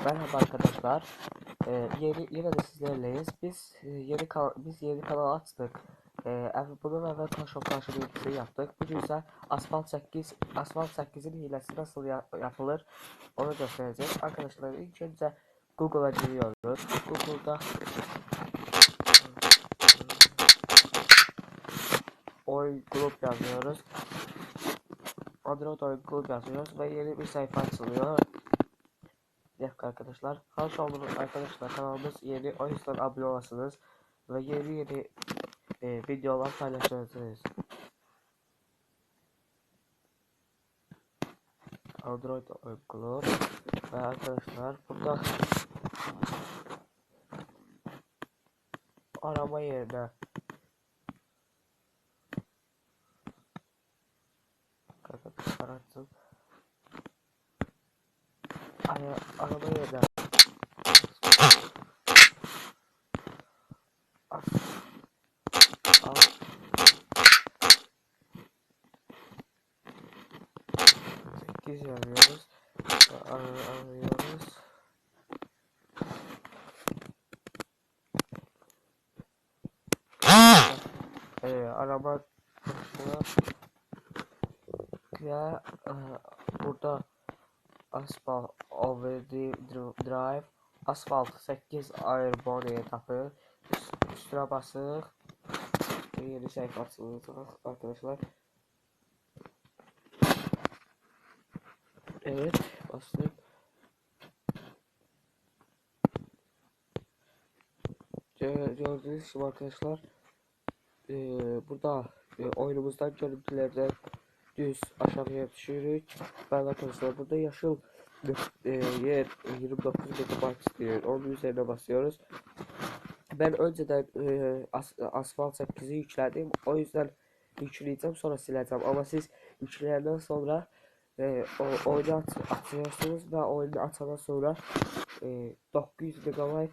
Merhaba arkadaşlar. Yine de sizlerleyiz. Biz yeni kanal açtık. Bunun evvel Clash of Clans videosu yaptık. Bugün ise Asphalt 8'in hilesi nasıl yapılır onu göstereceğiz. Arkadaşlar ilk önce Google'a giriyoruz. Google'da oyun grup yazıyoruz. Android oyun grup yazıyoruz ve yeni bir sayfa açılıyor. Arkadaşlar, hoş oldunuz arkadaşlar, kanalımız yeni, o yüzden abone olasınız ve yeni videolar paylaşacağız. Android uygulu ve arkadaşlar burada arama yerine arkadaşlar açsın. Arama yerine yazıyoruz ve arıyoruz. Arama ve burada Asphalt Overdrive Asphalt 8 Airborne tapır. Üstüne basık. Yeni sayfa açılacak arkadaşlar. Evet, bastık. Gördüğünüz gibi arkadaşlar, burada oyunumuzdan görüntülerden düz aşağıya düşürük. Ben arkadaşlar burada yaşıl yer 29 MB istiyor. Onun üzerine basıyoruz. Ben önceden Asphalt 8'i yükledim. O yüzden yükleyeceğim, sonra sileceğim. Ama siz yükledikten sonra oyunu atıyorsunuz ve oyunu atana sonra 900 MB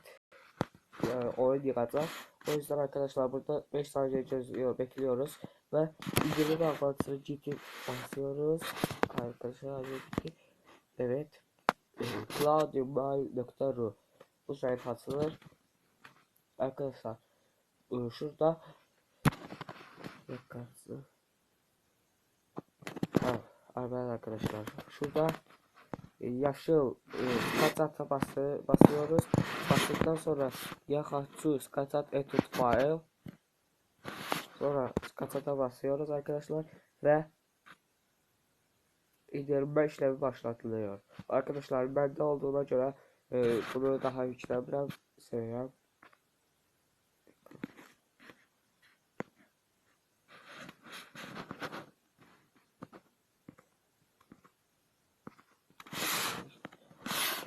oyun yığacak. O yüzden arkadaşlar burada 5 saniye bekliyoruz ve indirme bağlantısını ciddi basıyoruz. Arkadaşlar evet, cloudmine.ru bu sayfa açılır. Arkadaşlar şurada arkadaşlar şurada yaşıl skacata basıyoruz. Bastıktan sonra ya хочу скачать этот file, sonra skacata basıyoruz arkadaşlar ve indirme işlemi başlatılıyor. Arkadaşlar bende olduğuna göre bunu daha yüklenmem seviyorum.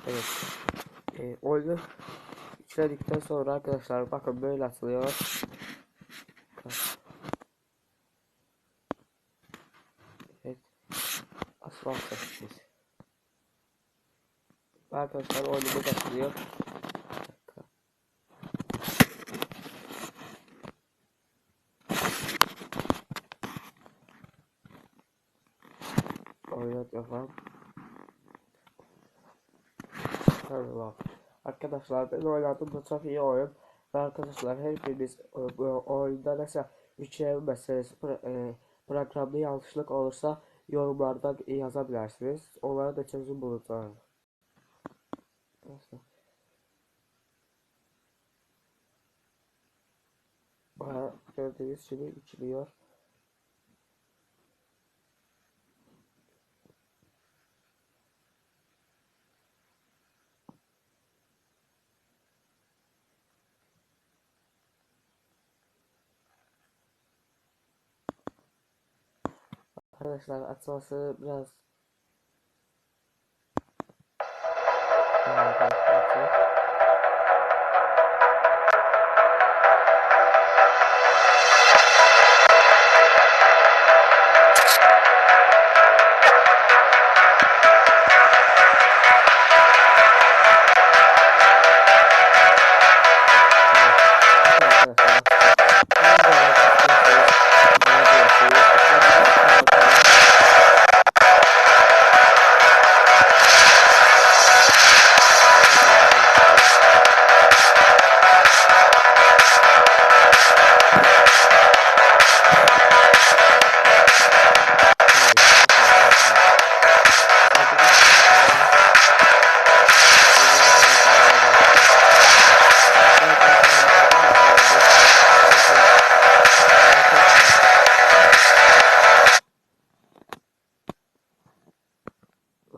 Evet. Oyunu yükledikten sonra arkadaşlar bakın böyle açılıyor. Evet. Asphalt 8. Arkadaşlar oyunumuz açılıyor. Oyun yapalım. Tamam. Arkadaşlar ben oynadım, bu çok iyi oyun. Ve arkadaşlar hepiniz oyunda mesela meselesi programda yanlışlık olursa yorumlarda yazabilirsiniz. Onlara da çözüm bulacağım. Gördüğünüz gibi içiliyor. Arkadaşlar açması biraz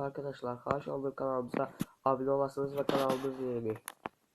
Arkadaşlar xahiş olunur kanalımıza abone olasınız ve kanalımız yeni.